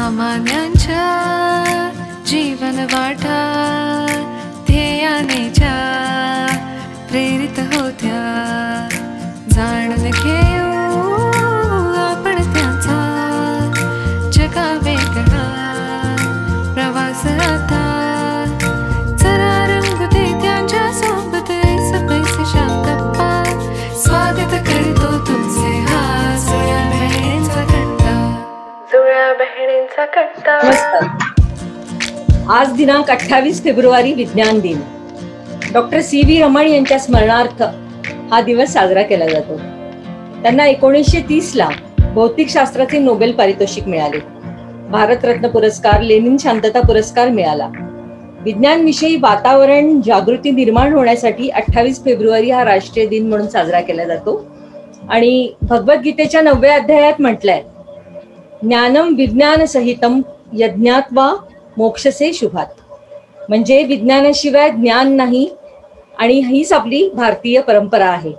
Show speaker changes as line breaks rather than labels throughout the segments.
सामान्यांच्या जीवन वाटा ध्येयानेच्या प्रेरित होत्या, जाणून घेऊ आपण त्यांचा जगा वेगळा प्रवास आता. चला रंगते त्यांच्या सोबत पैसेच्या गप्पा, स्वागत करतो तुमचे हा जुळ्या बहिणींचा कट्टा, जुळ्या बहिणींचा कट्टा.
आज दिनांक 28 फेब्रुवारी विज्ञान दिन. डॉक्टर सी.व्ही. रमण यांच्या स्मरणार्थ हा दिवस साजरा केला जातो. त्यांना 1930ला भौतिकशास्त्राचे नोबेल पारितोषिक मिळाले. भारतरत्न पुरस्कार, लेनिन शांतता पुरस्कार मिळाला. विज्ञानविषयी वातावरण जागृती निर्माण होण्यासाठी 28 फेब्रुवारी हा राष्ट्रीय दिन म्हणून साजरा केला जातो. आणि भगवद्गीतेच्या 9व्या अध्यायात म्हटलंय, ज्ञानम विज्ञान सहितम यज्ञात्वा मोक्षसे शुभात. म्हणजे विज्ञानाशिवाय ज्ञान नाही, आणि हीच आपली भारतीय परंपरा आहे.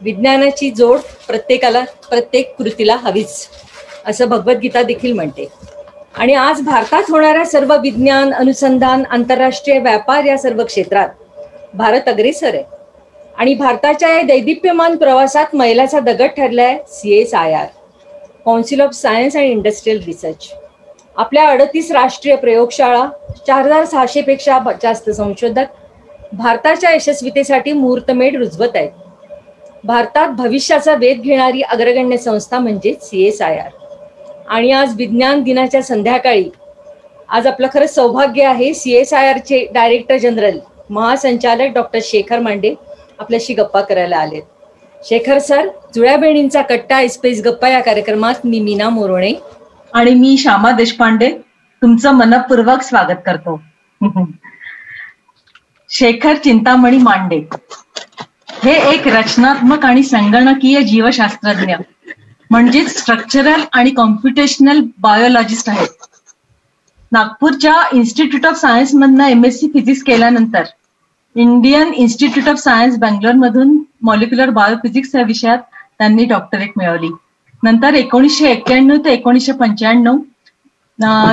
विज्ञानाची जोड प्रत्येकाला, प्रत्येक कृतीला हवीच, असं भगवद्गीता देखील म्हणते. आणि आज भारतात होणाऱ्या सर्व विज्ञान, अनुसंधान, आंतरराष्ट्रीय व्यापार या सर्व क्षेत्रात भारत अग्रेसर आहे. आणि भारताच्या या दैदिप्यमान प्रवासात मैलाचा दगड ठरलाय CSIR, council of science and Industrial research. आपल्या 38 राष्ट्रीय प्रयोगशाळा, 4600 पेक्षा जास्त संशोधक भारताच्या यशस्वीतेसाठी मुहूर्तमेढ रुजवत आहेत. भारतात भविष्याचा वेध घेणारी अग्रगण्य संस्था म्हणजे CSIR. आणि आज विज्ञान दिनाच्या संध्याकाळी आज आपलं खरंच सौभाग्य आहे, CSIRचे डायरेक्टर जनरल, महासंचालक डॉक्टर शेखर मांडे आपल्याशी गप्पा करायला आलेत. शेखर सर, जुळ्या बहिणींचा कट्टा स्पेस गप्पा या कार्यक्रमात मी मीना मोरोणे
आणि मी श्यामा देशपांडे तुमचं मनपूर्वक स्वागत करतो. शेखर चिंतामणी मांडे हे एक रचनात्मक आणि संगणकीय जीवशास्त्रज्ञ म्हणजेच स्ट्रक्चरल आणि कॉम्प्युटेशनल बायोलॉजिस्ट आहेत. नागपूरच्या इन्स्टिट्यूट ऑफ सायन्स मधनं MSc फिजिक्स केल्यानंतर Indian institute of science Bangalore मधून मॉलिक्युलर बायोफिजिक्स या विषयात त्यांनी डॉक्टरेट मिळवली. नंतर 1991 ते 1995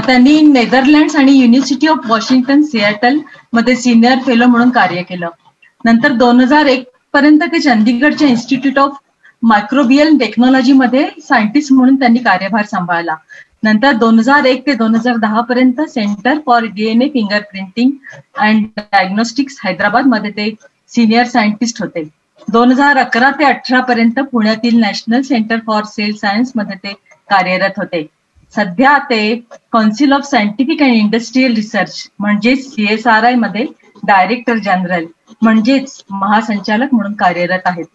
त्यांनी नेदरलँड्स आणि युनिव्हर्सिटी ऑफ वॉशिंग्टन सिएटल मध्ये सिनियर फेलो म्हणून कार्य केलं. नंतर 2001 पर्यंत ते चंदीगडच्या इन्स्टिट्यूट ऑफ मायक्रोबियल टेक्नॉलॉजी मध्ये सायंटिस्ट म्हणून त्यांनी कार्यभार सांभाळला. नंतर 2001 ते 2010 पर्यंत centre for DNA fingerprinting and diagnostics Hyderabad मध्ये ते सिनियर सायंटिस्ट होते. 2011 ते 2018 पर्यंत पुण्यातील National Centre for Cell Science मध्ये ते कार्यरत होते. सध्या ते Council of Scientific and Industrial Research म्हणजेच CSRI मध्ये डायरेक्टर जनरल म्हणजेच महासंचालक म्हणून कार्यरत आहेत.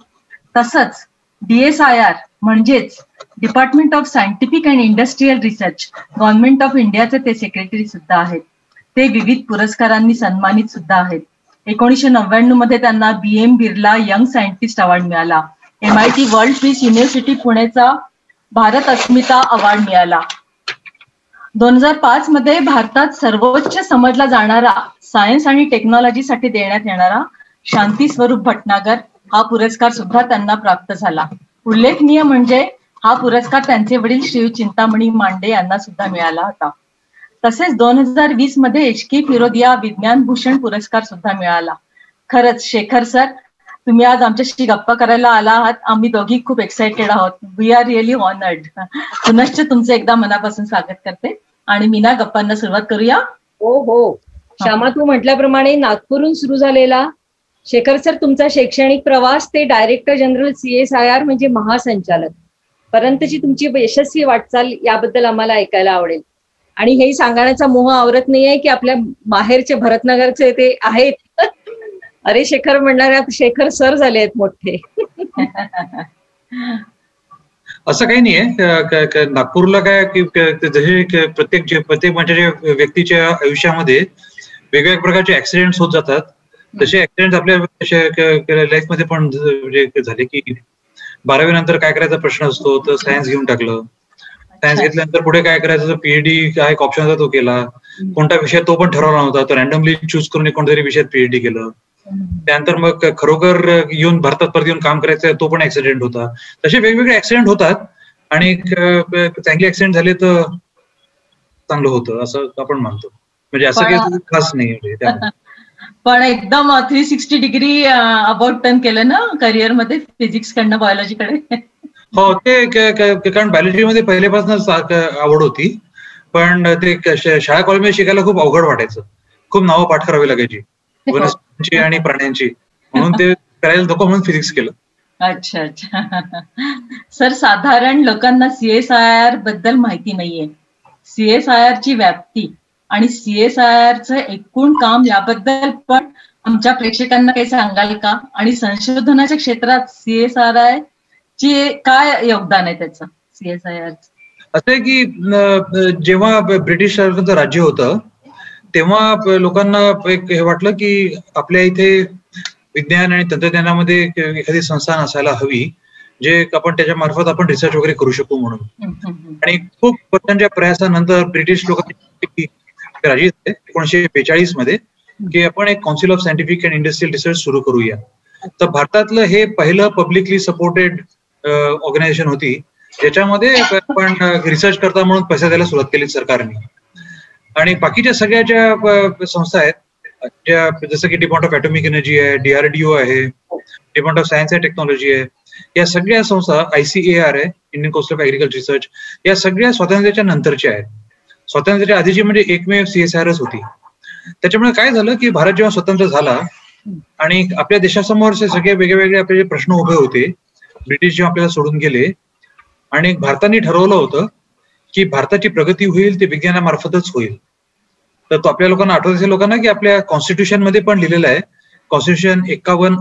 तसंच DSIR म्हणजेच Department of Scientific and Industrial Research Government of इंडियाचे ते सेक्रेटरी सुद्धा आहेत. ते विविध पुरस्कारांनी सन्मानित सुद्धा आहेत. 1999 मध्ये त्यांना BM Birla young scientist award मिळाला. MIT वर्ल्ड पीस युनिव्हर्सिटी पुणेचा भारत अस्मिता अवॉर्ड मिळाला. 2005 मध्ये भारतात सर्वोच्च समजला जाणारा सायन्स आणि टेक्नॉलॉजीसाठी देण्यात येणारा शांती स्वरूप भटनागर हा पुरस्कार सुद्धा त्यांना प्राप्त झाला. उल्लेखनीय म्हणजे हा पुरस्कार त्यांचे वडील श्री चिंतामणी मांडे यांना सुद्धा मिळाला होता. तसेच 2020 मध्ये HK फिरोदिया विज्ञान भूषण पुरस्कार सुद्धा मिळाला. खरंच शेखर सर, तुम्ही आज आमच्याशी गप्पा करायला आला आहात. आम्ही दोघी खूप एक्साइटेड आहोत. We are really honoured. पुनश्च तुमचं एकदा मनापासून स्वागत करते आणि मीना, गप्पांना सुरुवात करूया.
हो हो श्यामा, तू म्हटल्याप्रमाणे नागपूरहून सुरू झालेला शेखर सर तुमचा शैक्षणिक प्रवास ते डायरेक्टर जनरल CSIR म्हणजे महासंचालक पर्यंतची तुमची यशस्वी वाटचाल याबद्दल आम्हाला ऐकायला आवडेल. आणि हे सांगण्याचा मोह आवरत नाहीये की आपल्या माहेरचे भरतनगरचे ते आहेत. अरे शेखर म्हणणाऱ्या शेखर सर झाले आहेत मोठे.
असं काही नाहीये. नागपूरला काय की जसे प्रत्येक म्हणजे व्यक्तीच्या आयुष्यामध्ये वेगवेगळ्या प्रकारचे ऍक्सिडेंट्स होत जातात. तसे ऍक्सिडेंट आपल्या लाईफ मध्ये पण झाले की 12वी नंतर काय करायचा प्रश्न असतो, तर सायन्स घेऊन टाकलं. सायन्स घेतल्यानंतर पुढे काय करायचं, PhD हा एक ऑप्शन होता तो केला. कोणता विषय तो पण ठरवला नव्हता, तो रॅन्डमली चूज करून कोणत्यातरी विषयात PhD केलं. त्यानंतर मग खरोखर येऊन भारतात परत येऊन काम करायचं, तो पण ऍक्सिडेंट होता. तसे वेगवेगळे ऍक्सिडेंट होतात आणि चांगले ऍक्सिडेंट झाले तर चांगलं होतं असं आपण मानतो. म्हणजे असं काही खास नाही म्हणजे त्यामध्ये.
पण एकदम 360 डिग्री अबाउट टर्न केलं ना करिअरमध्ये, फिजिक्स कडनं बायोलॉजीकडे.
हो, ते कारण बायोलॉजीमध्ये पहिल्यापासूनच आवड होती, पण ते शाळा कॉलेजमध्ये शिकायला खूप अवघड वाटायचं. खूप नावं पाठ करावी लागायची वनस्पतींची आणि प्राण्यांची, म्हणून ते करायला नको म्हणून फिजिक्स केलं.
अच्छा अच्छा. सर, साधारण लोकांना CSIR बद्दल माहिती नाहीये. CSIR ची व्याप्ती आणि CSIR चं एकूण काम याबद्दल पण आमच्या प्रेक्षकांना काही सांगाल का? आणि संशोधनाच्या क्षेत्रात CSIR ची काय योगदान आहे त्याचं? CSIR
असं आहे की जेव्हा ब्रिटिश सरकारचं राज्य होतं तेव्हा लोकांना एक हे वाटलं की आपल्या इथे विज्ञान आणि तंत्रज्ञानामध्ये एखादी संस्था असायला हवी जे आपण त्याच्या मार्फत आपण रिसर्च वगैरे करू शकू म्हणून. आणि खूप वर्षांच्या प्रयासानंतर ब्रिटिश लोकांनी राजी झाले 1942 मध्ये की आपण एक council of Scientific and Industrial research सुरू करूया. तर भारतातलं हे पहिलं पब्लिकली सपोर्टेड ऑर्गनायझेशन होती ज्याच्यामध्ये आपण रिसर्च करता म्हणून पैसा द्यायला सुरुवात केली सरकारने. आणि बाकीच्या सगळ्या ज्या संस्था आहेत ज्या जसं की डिपार्टमेंट ऑफ ॲटॉमिक एनर्जी आहे, DRDO आहे, department of science and technology आहे, या सगळ्या संस्था, ICAR आहे, Indian council of agriculture research, या सगळ्या स्वातंत्र्याच्या नंतरच्या आहेत. स्वातंत्र्याच्या आधीची म्हणजे एकमेव CSIRच होती. त्याच्यामुळे काय झालं की भारत जेव्हा स्वतंत्र झाला आणि आपल्या देशासमोर सगळे वेगवेगळे आपले जे प्रश्न उभे होते, ब्रिटिश जेव्हा आपल्याला सोडून गेले आणि भारताने ठरवलं होतं की भारताची प्रगती होईल ते विज्ञानामार्फतच होईल. तर तो आपल्या लोकांना आठवत असेल लोकांना की आपल्या कॉन्स्टिट्यूशन मध्ये पण लिहिलेलं आहे, कॉन्स्टिट्यूशन 51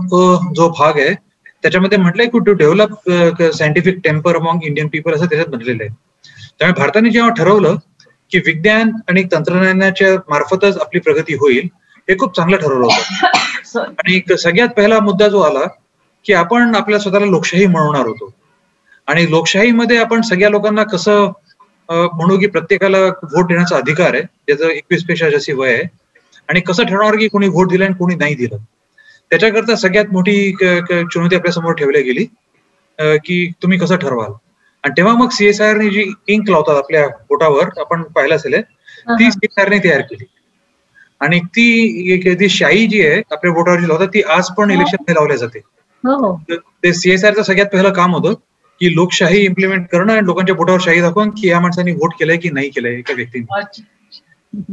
जो भाग आहे त्याच्यामध्ये म्हटलंय की to develop scientific temper among Indian people असं त्याच्यात म्हटलेलं आहे. त्यामुळे भारताने जेव्हा ठरवलं की विज्ञान आणि तंत्रज्ञानाच्या मार्फतच आपली प्रगती होईल हे खूप चांगलं ठरवलं होतं. आणि सगळ्यात पहिला मुद्दा जो आला की आपण आपल्या स्वतःला लोकशाही म्हणवणार होतो आणि लोकशाहीमध्ये आपण सगळ्या लोकांना कसं म्हणू की प्रत्येकाला व्होट देण्याचा अधिकार आहे, ज्याचं 21 पेक्षा जास्त वय आहे, आणि कसं ठरवणार की कोणी व्होट दिलं आणि कोणी नाही दिलं. त्याच्याकरता सगळ्यात मोठी चुनौती आपल्या समोर ठेवली गेली की तुम्ही कसं ठरवाल. आणि तेव्हा मग CSIRने जी इंक लावतात आपल्या बोटावर, आपण पाहिलं असेल, ती CSIRने तयार केली. आणि ती शाई जी आहे आपल्या बोटावर जी लावतात ती आज पण इलेक्शन मध्ये लावल्या जाते. ते CSIRचं सगळ्यात पहिलं काम होतं की लोकशाही इम्प्लिमेंट करणं आणि लोकांच्या बोटावर शाही दाखवून की या माणसांनी व्होट केलंय की नाही केलंय एका व्यक्तीने.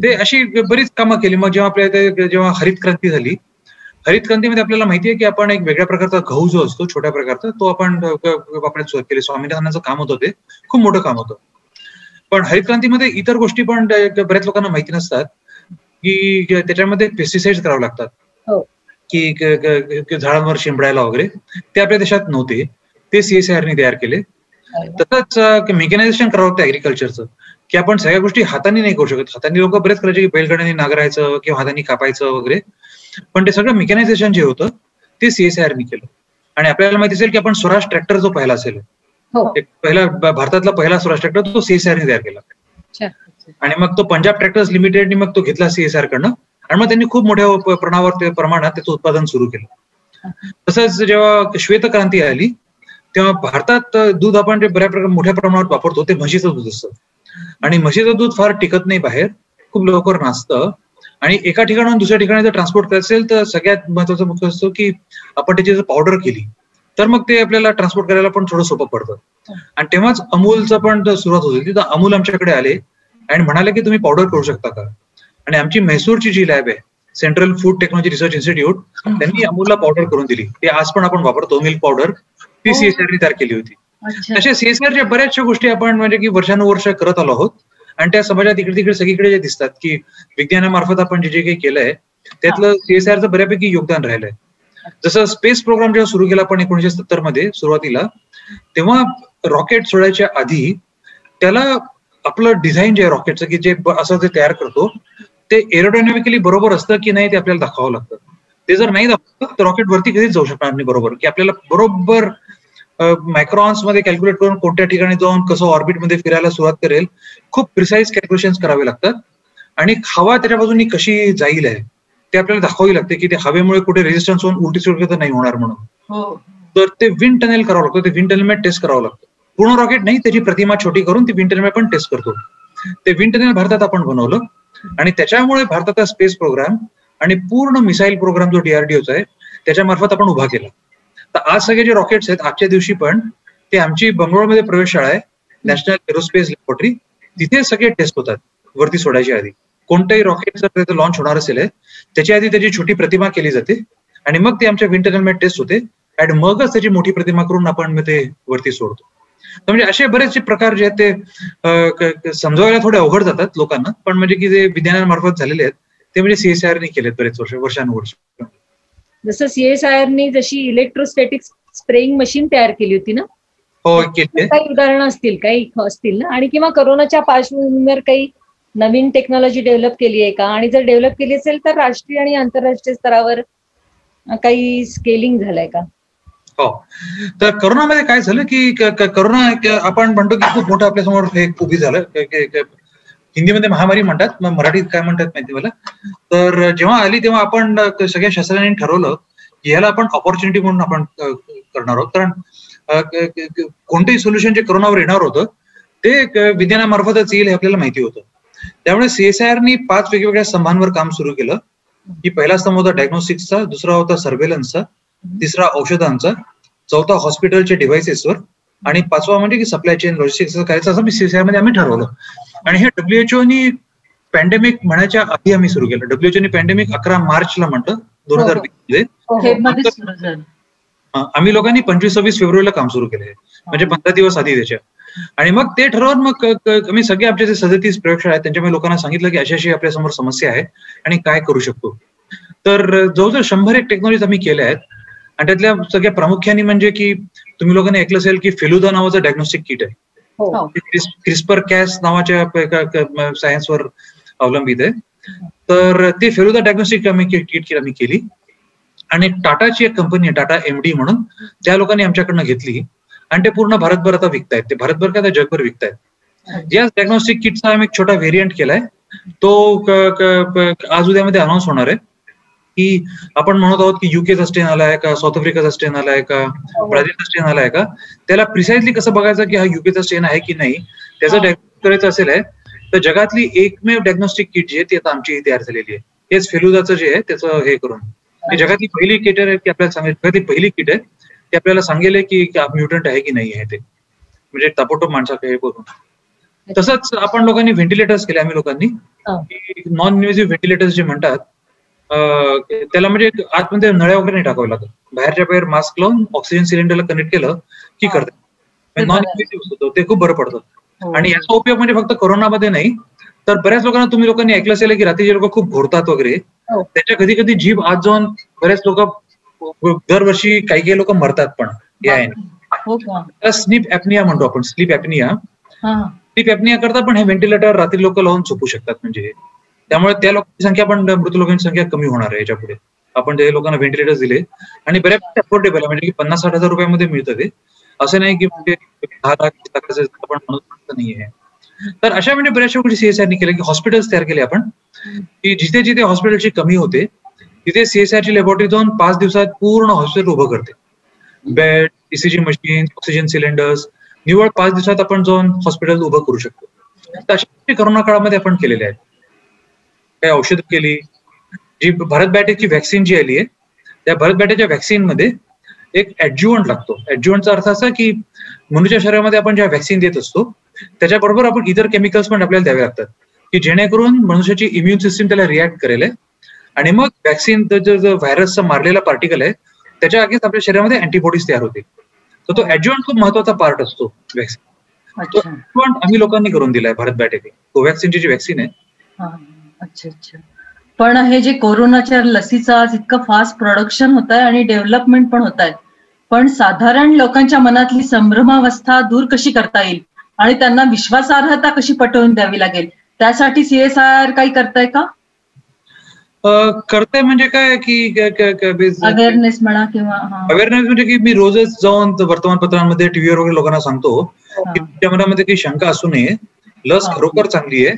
ते अशी बरीच कामं केली. मग जेव्हा आपल्या जेव्हा हरित क्रांती झाली, हरित क्रांतीमध्ये आपल्याला माहिती आहे की आपण एक वेगळ्या प्रकारचा गहू जो असतो छोट्या प्रकारचा तो आपण वापरायला सुरुवात केली. स्वामीनाथनाचं काम होतं, ते खूप मोठं काम होतं. पण हरित क्रांतीमध्ये इतर गोष्टी पण बऱ्याच लोकांना माहिती नसतात की त्याच्यामध्ये पेस्टिसाइड्स करावे लागतात की झाडांवर शिंपडायला वगैरे, ते आपल्या देशात नव्हते, ते CSIRने तयार केले. तसंच मेकॅनायझेशन करावं लागतं ऍग्रिकल्चरचं, की आपण सगळ्या गोष्टी हाताने नाही करू शकत. हाताने लोक बरेच करायचे की बैलगाड्याने नांगरायचं किंवा हाताने कापायचं वगैरे, पण ते सगळं मेकॅनायझेशन जे होतं ते CSIRने केलं. आणि आपल्याला माहिती असेल की आपण स्वराज ट्रॅक्टर जो पहिला असेल, पहिला भारतातला पहिला स्वराज ट्रॅक्टर तो CSIRने तयार केला. आणि मग तो पंजाब ट्रॅक्टर्स लिमिटेडने मग तो घेतला CSIR कडनं आणि मग त्यांनी खूप मोठ्या प्रमाणात त्याचं उत्पादन सुरू केलं. तसंच जेव्हा श्वेत क्रांती आली तेव्हा भारतात दूध आपण जे मोठ्या प्रमाणात वापरतो ते म्हशीचं दूध असतं आणि म्हशीचं दूध फार टिकत नाही बाहेर, खूप लवकर नासतं. आणि एका ठिकाणाहून दुसऱ्या ठिकाणी जर ट्रान्सपोर्ट करायचं असेल तर सगळ्यात महत्वाचा मुद्दा असतो की आपण त्याची जर पावडर केली तर मग ते आपल्याला ट्रान्सपोर्ट करायला पण थोडं सोपं पडतं. आणि तेव्हाच अमूलचं पण सुरुवात होती. तिथं अमूल आमच्याकडे आले आणि म्हणाले की तुम्ही पावडर करू शकता का. आणि आमची म्हैसूरची जी लॅब आहे, central food technology research institute, त्यांनी अमूलला पावडर करून दिली. ते आज पण आपण वापरतो मिल्क पावडर, ती CSIRने तयार केली होती. तशा CSIRच्या बऱ्याचशा गोष्टी आपण म्हणजे की वर्षानुवर्ष करत आलो आहोत आणि त्या समाजात इकडे तिकडे सगळीकडे जे दिसतात की विज्ञानामार्फत आपण जे काही केलंय त्यातलं CSIRचं बऱ्यापैकी योगदान राहिलंय. जसं स्पेस प्रोग्राम जेव्हा सुरू केला आपण 1970 मध्ये सुरुवातीला, तेव्हा रॉकेट सोडायच्या आधी त्याला आपलं डिझाईन जे आहे रॉकेटचं की जे असं जे तयार करतो ते एरोडायनॅमिकली बरोबर असतं की नाही ते आपल्याला दाखवावं लागतं. ते जर नाही दाखवलं तर रॉकेट वरती कधीच जाऊ शकणार नाही बरोबर, की आपल्याला बरोबर मायक्रॉन्स मध्ये कॅल्क्युलेट करून कोणत्या ठिकाणी जाऊन कसं ऑर्बिटमध्ये फिरायला सुरुवात करेल, खूप प्रिसाईज कॅल्क्युलेशन्स करावे लागतात. आणि हवा त्याच्या बाजूनी कशी जाईल आहे ते आपल्याला दाखवावी लागते की ते हवेमुळे कुठे रेजिस्टन्स होऊन उलटी सुलटी तर नाही होणार म्हणून. तर ते विंड टनेल करावं लागतं, ते विंड टनेल टेस्ट करावं लागतं. पूर्ण रॉकेट नाही, त्याची प्रतिमा छोटी करून ती विंड टनेल पण टेस्ट करतो. ते विंड टनेल भारतात आपण बनवलं आणि त्याच्यामुळे भारताचा स्पेस प्रोग्राम आणि पूर्ण मिसाईल प्रोग्राम जो DRDOचा आहे त्याच्या मार्फत आपण उभा केला. तर आज सगळे जे रॉकेट्स आहेत आजच्या दिवशी पण ते आमची बंगळुरूमध्ये प्रयोगशाळा आहे, नॅशनल एरोस्पेस लॅबोरेटरी, तिथे सगळे टेस्ट होतात वरती सोडायच्या आधी. कोणतंही रॉकेट जर त्याचं लॉन्च होणार असेल त्याच्या आधी त्याची छोटी प्रतिमा केली जाते आणि मग ते आमच्या विंड टनेलमध्ये टेस्ट होते आणि मगच त्याची मोठी प्रतिमा करून आपण ते वरती सोडतो. तर म्हणजे असे बरेचसे प्रकार जे आहेत ते समजावायला थोडे अवघड जातात लोकांना, पण म्हणजे की जे विज्ञानामार्फत झालेले आहेत ते म्हणजे CSIR केलेत बरेच वर्षानुवर्ष.
जसं CSIR जशी इलेक्ट्रोस्टॅटिक स्प्रेइंग मशीन तयार केली होती ना,
हो केले.
काही उदाहरणं असतील, काही असतील ना, आणि किंवा कोरोनाच्या पार्श्वभूमीवर काही नवीन टेक्नॉलॉजी डेव्हलप केली आहे का, आणि जर डेव्हलप केली असेल तर राष्ट्रीय आणि आंतरराष्ट्रीय स्तरावर काही स्केलिंग झालंय का?
हो, तर कोरोनामध्ये काय झालं की कोरोना आपण म्हणतो की खूप मोठं आपल्यासमोर हे उभी झालं. हिंदीमध्ये महामारी म्हणतात, मग मराठीत काय म्हणतात माहिती मला. तर जेव्हा आली तेव्हा आपण सगळ्या शास्त्रज्ञांनी ठरवलं की ह्याला आपण ऑपॉर्च्युनिटी म्हणून आपण करणार आहोत, कारण कोणतेही सोल्युशन जे कोरोनावर येणार होतं ते विज्ञानामार्फतच येईल हे आपल्याला माहिती होतं. त्यामुळे CSIRनी 5 वेगवेगळ्या स्तंभांवर काम सुरू केलं, की पहिला स्तंभ होता डायग्नोस्टिक्सचा, दुसरा होता सर्व्हेलन्सचा, तिसरा औषधांचा, चौथा हॉस्पिटलच्या डिव्हाइसेसवर आणि 5वा म्हणजे की सप्लाय चेन लॉजिस्टिक्स करायचं असं CSIRमध्ये आम्ही ठरवलं. आणि हे WHO पॅन्डेमिक म्हणायच्या आधी आम्ही सुरू केलं. WHO पॅन्डेमिक 11 मार्चला म्हणतं 2020 मध्ये. आम्ही लोकांनी 25-26 फेब्रुवारीला काम सुरू केलं, म्हणजे 15 दिवस आधी त्याच्या. आणि मग ते ठरवून मग आम्ही सगळे आमचे जे 37 प्रयोगशाळा आहेत त्यांच्यामध्ये लोकांना सांगितलं की अशी आपल्या समोर समस्या आहे आणि काय करू शकतो. तर जवळजवळ 100 टेक्नॉलॉजीज आम्ही केल्या आहेत आणि त्यातल्या सगळ्या प्रामुख्याने म्हणजे की तुम्ही लोकांनी ऐकलं असेल की फेलुदा नावाचं डायग्नोस्टिक किट आहे, CRISPR-Cas नावाच्या सायन्सवर अवलंबित आहे. तर ते फेलुदा डायग्नोस्टिक किट आम्ही केली आणि टाटाची एक कंपनी आहे टाटा MD म्हणून, त्या लोकांनी आमच्याकडनं घेतली आणि ते पूर्ण भारतभर आता विकतायत. ते भारतभर का जगभर विकतायत. या डायग्नोस्टिक किटचा आम्ही एक छोटा व्हेरियंट केलाय, तो आज उद्यामध्ये अनाऊन्स होणार आहे. की आपण म्हणत आहोत की UKचा स्ट्रेन आलाय का, साऊथ आफ्रिकाचा स्ट्रेन आलाय का, ब्राझीलचा स्ट्रेन आलाय का, त्याला प्रिसाइजली कसं बघायचं की हा UKचा स्ट्रेन आहे की नाही त्याचं डायग्नोस्टिक करायचं असेल तर जगातली एकमेव डायग्नोस्टिक किट जी आहे ती आता आमची तयार झालेली आहे. हेच फेलुदाचं जे आहे त्याचं हे करून जगातली पहिली किट आहे की आपल्याला सांगेल, जगातली पहिली किट आहे ती आपल्याला सांगेल की म्युटंट आहे की नाही आहे ते, म्हणजे ताबडतोब माणसाकडे हे करून. तसंच आपण लोकांनी व्हेंटिलेटर्स केले, आम्ही लोकांनी नॉन इन्व्हेसिव्ह व्हेंटिलेटर्स जे म्हणतात त्याला म्हणजे आतमध्ये नळ्या वगैरे नाही टाकावं लागत, बाहेरच्या बाहेर मास्क लावून ऑक्सिजन सिलेंडरला कनेक्ट केलं की करतात. नॉन इन्व्हेसिव्ह होतं ते खूप बरं पडतं. आणि याचा उपयोग म्हणजे फक्त कोरोनामध्ये नाही तर बऱ्याच लोकांना तुम्ही लोकांनी ऐकलं असेल की रात्री जे लोक खूप घोरतात वगैरे त्याच्या कधी कधी जीभ आत जाऊन बरेच लोक दरवर्षी काही लोक मरतात पण या स्लीप ऍपनिया म्हणतो आपण, स्लीप ऍपनिया करता पण हे व्हेंटिलेटर रात्री लोक लावून झोपू शकतात. म्हणजे त्यामुळे त्या लोकांची संख्या पण मृत लोकांची संख्या कमी होणार आहे याच्या पुढे. आपण त्या लोकांना व्हेंटिलेटर्स दिले आणि बऱ्यापैकी अफोर्डेबल आहे, म्हणजे की 50-60 हजार रुपयामध्ये मिळतं ते, असं नाही की म्हणजे 10 लाख आपण म्हणत नाहीये. तर अशा म्हणजे बऱ्याचशा गोष्टी CSIRनी केल्या की हॉस्पिटल्स तयार केले आपण, की जिथे जिथे हॉस्पिटलची कमी होते तिथे CSIRची लॅबोरेटरी जाऊन 5 दिवसात पूर्ण हॉस्पिटल उभं करते. Bed, ECG machine, oxygen cylinders निवळ 5 दिवसात आपण जाऊन हॉस्पिटल उभं करू शकतो. तर अशा कोरोना काळामध्ये आपण केलेले आहेत. काही औषधं केली, जी भारत बायोटेकची व्हॅक्सिन जी आली आहे त्या भारत बायोटेकच्या व्हॅक्सिन मध्ये एक ऍडज्युवंट लागतो. ऍडज्युवंटचा अर्थ असा की मनुष्य शरीरामध्ये आपण ज्या व्हॅक्सिन देत असतो त्याच्याबरोबर आपण इतर केमिकल्स पण आपल्याला द्यावे लागतात की जेणेकरून मनुष्याची इम्युन सिस्टीम त्याला रिॲक्ट करेल आणि मग व्हॅक्सिन जो व्हायरसचा मारलेला पार्टिकल आहे त्याच्या अगेन्स्ट आपल्या शरीरामध्ये अँटीबॉडीज तयार होते. तर तो ऍडज्युवंट खूप महत्वाचा पार्ट असतो व्हॅक्सिन. तो ऍडज्युवंट आम्ही लोकांनी करून दिलाय भारत बायोटेक. कोव्हॅक्सिनची जी व्हॅक्सिन आहे.
अच्छा. पण हे जे कोरोनाच्या लसीचं आज इतकं फास्ट प्रोडक्शन होत आहे आणि डेव्हलपमेंट पण होत आहे, पण साधारण लोकांच्या मनातली संभ्रमावस्था दूर कशी करता येईल आणि त्यांना विश्वासार्हता कशी पटवून द्यावी लागेल, त्यासाठी CSIR काही करताय का?
करताय म्हणजे काय की
अवेअरनेस म्हणा किंवा
अवेअरनेस म्हणजे की मी रोजच जाऊन वर्तमानपत्रांमध्ये टीव्हीवर वगैरे लोकांना सांगतो की तुमच्या मनामध्ये काही शंका असू नये, लस खरोखर चांगली आहे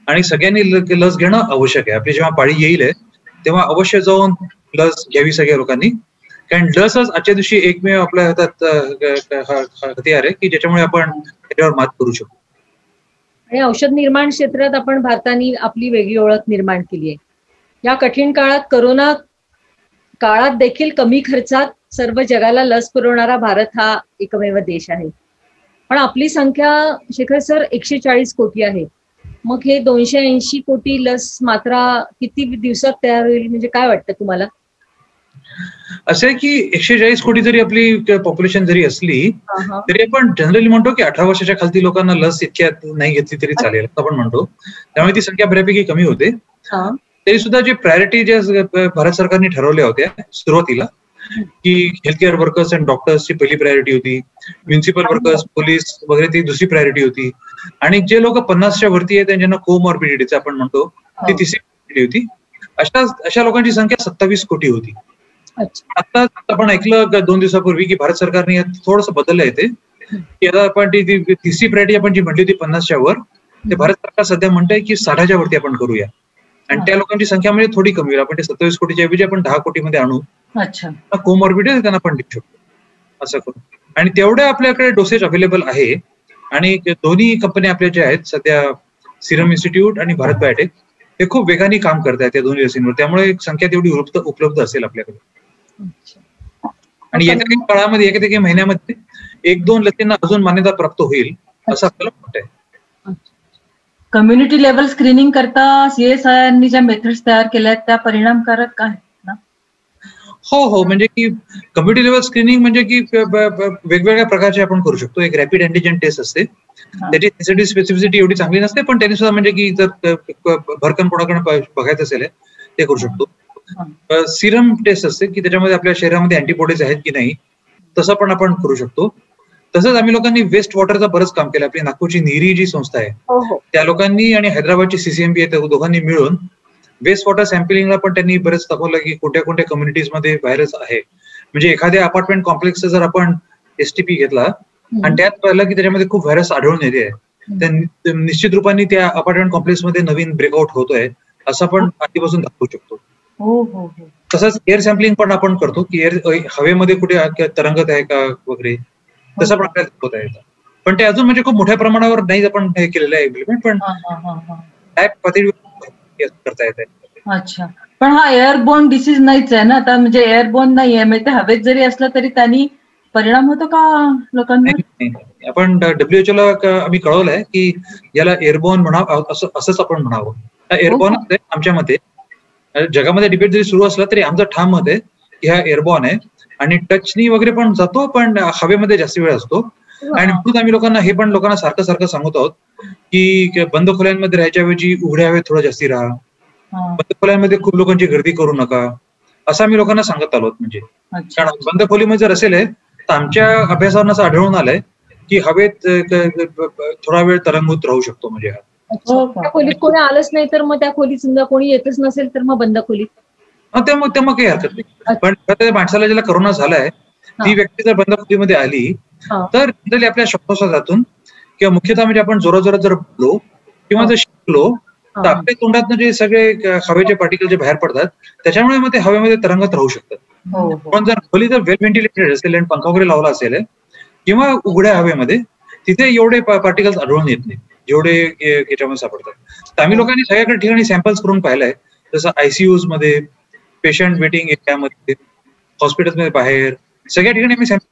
आणि सगळ्यांनी लस घेणं आवश्यक आहे. आपली जेव्हा पाळी येईल तेव्हा अवश्य जाऊन लस घ्यावी सगळ्या लोकांनी, कारण लसच आजच्या दिवशी एकमेव आपल्या हातात हत्यार आहे की ज्याच्यामुळे आपण त्याच्यावर मात करू शकतो.
आणि औषध निर्माण क्षेत्रात आपण भारताने आपली वेगळी ओळख निर्माण केली आहे. या कठीण काळात, कोरोना काळात देखील कमी खर्चात सर्व जगाला लस पुरवणारा भारत हा एकमेव देश आहे. पण आपली संख्या शेखर सर 140 कोटी आहे. मग हे 280 कोटी लस मात्रा किती दिवसात तयार होईल, म्हणजे काय वाटतं तुम्हाला?
असं आहे की 140 कोटी जरी आपली पॉप्युलेशन जरी असली तरी आपण जनरली म्हणतो की 18 वर्षाच्या खालती लोकांना लस इतक्यात नाही घेतली तरी चालेल असं आपण म्हणतो. त्यामुळे ती संख्या बऱ्यापैकी कमी होते. तरी सुद्धा जे प्रायोरिटी ज्या भारत सरकारने ठरवल्या होत्या सुरुवातीला की हेल्थकेअर वर्कर्स अँड डॉक्टर्सची पहिली प्रायोरिटी होती, म्युन्सिपल वर्कर्स, पोलीस वगैरे ती दुसरी प्रायोरिटी होती, आणि जे लोक 50च्या वरती आहेत ज्यांना कोमॉर्बिडिटीचं आपण म्हणतो ती तिसरी प्रायोरिटी होती. अशा लोकांची संख्या 27 कोटी होती. आता आपण ऐकलं 2 दिवसापूर्वी की भारत सरकारने थोडंसं बदललं आहे ते की आता आपण ती तिसरी प्रायोरिटी आपण जी म्हटली होती 50च्या वर, ते भारत सरकार सध्या म्हणतंय की 60च्या वरती आपण करूया, आणि त्या लोकांची संख्या म्हणजे थोडी कमी होईल. आपण ते 27 कोटीच्या ऐवजी आपण 10 कोटीमध्ये आणू. कोमॉर्बिडिटी त्यांना आपण देऊ शकतो असं करू. आणि तेवढ्या आपल्याकडे डोसेज अवेलेबल आहे, आणि दोन्ही कंपन्या आपल्या ज्या आहेत सध्या, सिरम इन्स्टिट्यूट आणि भारत बायोटेक, हे खूप वेगाने काम करत आहेत त्या दोन्ही लसींवर. त्यामुळे संख्या तेवढी उपलब्ध असेल आपल्याकडे. आणि येत्या काही काळामध्ये, येत्या काही महिन्यामध्ये 1-2 लसींना अजून मान्यता प्राप्त होईल असं आपल्याला वाटतंय.
कम्युनिटी लेवल स्क्रीनिंग करता CSIRनी ज्या मेथड्स तयार केल्या आहेत त्या परिणामकारक आहेत ना?
हो, म्हणजे की कम्युनिटी लेवल स्क्रीनिंग म्हणजे की वेगवेगळ्या प्रकारचे आपण करू शकतो. एक रॅपिड अँटिजेन टेस्ट असते, त्याची सेन्सिटिव्हिटी स्पेसिफिसिटी एवढी चांगली नसते, पण त्यांनी सुद्धा म्हणजे की जर भरकन कोणाकडे बघायचं असेल ते करू शकतो. सिरम टेस्ट असते की त्याच्यामध्ये आपल्या शरीरामध्ये अँटीबॉडीज आहेत की नाही, तसं पण आपण करू शकतो. तसंच आम्ही लोकांनी वेस्ट वॉटरचं बरंच काम केलं. आपली नागपूरची नीरी जी संस्था आहे त्या लोकांनी आणि हैदराबादची CCMB आहे त्या दोघांनी मिळून वेस्ट वॉटर सॅम्पलिंगला पण त्यांनी बरेच दाखवलं की कोणत्या कोणत्या कम्युनिटीजमध्ये व्हायरस आहे. म्हणजे एखाद्या अपार्टमेंट कॉम्प्लेक्सचा जर आपण STP घेतला आणि त्यात पाहिलं की त्याच्यामध्ये खूप व्हायरस आढळून येते, तर निश्चित रूपाने त्या अपार्टमेंट कॉम्प्लेक्समध्ये नवीन ब्रेकआउट होतोय असं आपण आधीपासून दाखवू शकतो. तसंच एअर सॅम्पलिंग पण आपण करतो की हवेमध्ये कुठे तरंगत आहे का वगैरे, तसं पण आपल्याला दाखवता येतं. पण ते अजून म्हणजे खूप मोठ्या प्रमाणावर नाही आपण हे केलेलं आहे इम्प्लिमेंट, पण करता येत आहे.
अच्छा, पण हा एअरबोर्न डिसीज नाहीच आहे ना आता, म्हणजे एअरबोर्न नाही आहे, म्हणजे हवेत जरी असलं तरी त्यांनी परिणाम होतो का लोकांवर?
आपण WHO ला आम्ही कळवलंय की याला एअरबोर्न म्हणावं, असंच आपण म्हणावं. एअरबोर्न आमच्या मते, जगामध्ये डिबेट जरी सुरू असला तरी आमचं ठाम मत आहे की हा एअरबॉर्न आहे, आणि टचनी वगैरे पण जातो, पण हवेमध्ये जास्त वेळ असतो. आणि म्हणून आम्ही लोकांना हे पण सारखं सांगत आहोत की बंद खोल्यांमध्ये राहायच्या ऐवजी उघड्या हवेत थोडं जास्ती राहा, बंद खोल्यांमध्ये खूप लोकांची गर्दी करू नका, असं आम्ही लोकांना सांगत आलो. म्हणजे कारण बंद खोलीमध्ये जर असेल तर आमच्या अभ्यासावर असं आढळून आलंय की हवेत थोडा वेळ तरंगूत राहू शकतो. म्हणजे
त्या खोलीत कोणी आलंच नाही तर मग त्या खोलीत समजा कोणी येतच नसेल तर मग बंद खोलीत
ते मग काही हरकत नाही. पण माणसाला ज्याला करोना झालाय ती व्यक्ती जर बंद खोलीमध्ये आली तर जनरली आपल्या श्वासोच्छवासातून किंवा मुख्यतः म्हणजे आपण जोरात जर बोललो किंवा जर शिकलो तर आपल्या तोंडातनं जे सगळे हवेचे पार्टिकल जे बाहेर पडतात त्याच्यामुळे मग ते हवेमध्ये तरंगत राहू शकतात. पण जर खोली जर वेल व्हेंटिलेटेड असेल आणि पंखा वगैरे लावला असेल किंवा उघड्या हवेमध्ये, तिथे एवढे पार्टिकल्स आढळून येत नाही जेवढे याच्यामध्ये सापडतात. तर आम्ही लोकांनी सगळ्याकडे ठिकाणी सॅम्पल्स करून पाहिलंय, जसं ICUs मध्ये, पेशंट वेटिंग एरियामध्ये, हॉस्पिटलमध्ये बाहेर, सगळ्या ठिकाणी आम्ही सॅम्पल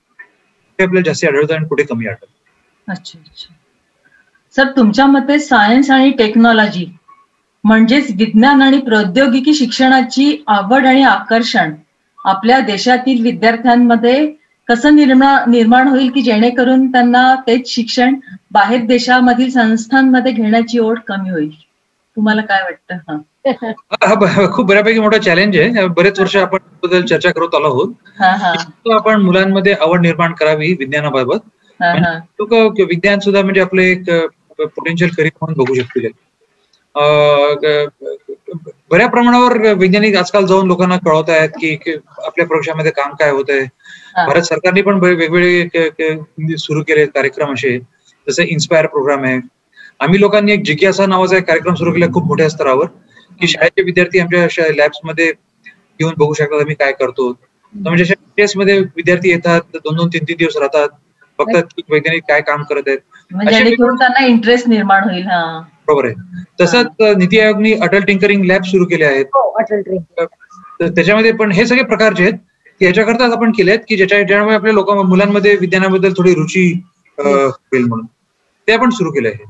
आपल्याला जास्त आढळतं आणि कुठे कमी आढळतं.
अच्छा. सर, तुमच्या मते सायन्स आणि टेक्नॉलॉजी म्हणजेच विज्ञान आणि प्रौद्योगिकी शिक्षणाची आवड आणि आकर्षण आपल्या देशातील विद्यार्थ्यांमध्ये कसं निर्माण होईल की जेणेकरून त्यांना तेच शिक्षण बाहेर देशामधील संस्थांमध्ये घेण्याची ओढ कमी होईल? तुम्हाला काय वाटतं?
हा खूप बऱ्यापैकी मोठा चॅलेंज आहे. बरेच वर्ष आपण बद्दल चर्चा करत आलो आहोत. आपण मुलांमध्ये आवड निर्माण करावी विज्ञानाबाबत. विज्ञान सुद्धा म्हणजे आपलं एक पोटेन्शियल करिअर म्हणून बघू शकतील. बऱ्या प्रमाणावर वैज्ञानिक आजकाल जाऊन लोकांना कळवत आहेत की आपल्या प्रयोगशाळेमध्ये काम काय होत आहे. भारत सरकारने पण वेगवेगळे सुरू केले कार्यक्रम असे, जसं इन्स्पायर प्रोग्राम आहे. आम्ही लोकांनी एक जिज्ञासा नावाचा एक कार्यक्रम सुरू केला खूप मोठ्या स्तरावर, की शाळेचे विद्यार्थी आमच्या लॅब्स मध्ये येऊन बघू शकतात आम्ही काय करतो. म्हणजे मध्ये विद्यार्थी येतात, 2-2, 3-3 दिवस राहतात, बघतात की वैज्ञानिक काय काम करत आहेत.
म्हणजे जेणेकरून त्यांना इंटरेस्ट निर्माण होईल. हा,
बरोबर आहे. तसंच नीती आयोगनी अटल टिंकरिंग लॅब सुरू केले आहेत.
अटल टिंकरिंग.
तर त्याच्यामध्ये पण हे सगळे प्रकारचे आहेत की याच्याकरताच आपण केले आहेत की ज्यामुळे आपल्या मुलांमध्ये विज्ञानाबद्दल थोडी रुची होईल म्हणून ते आपण सुरू केलं आहे.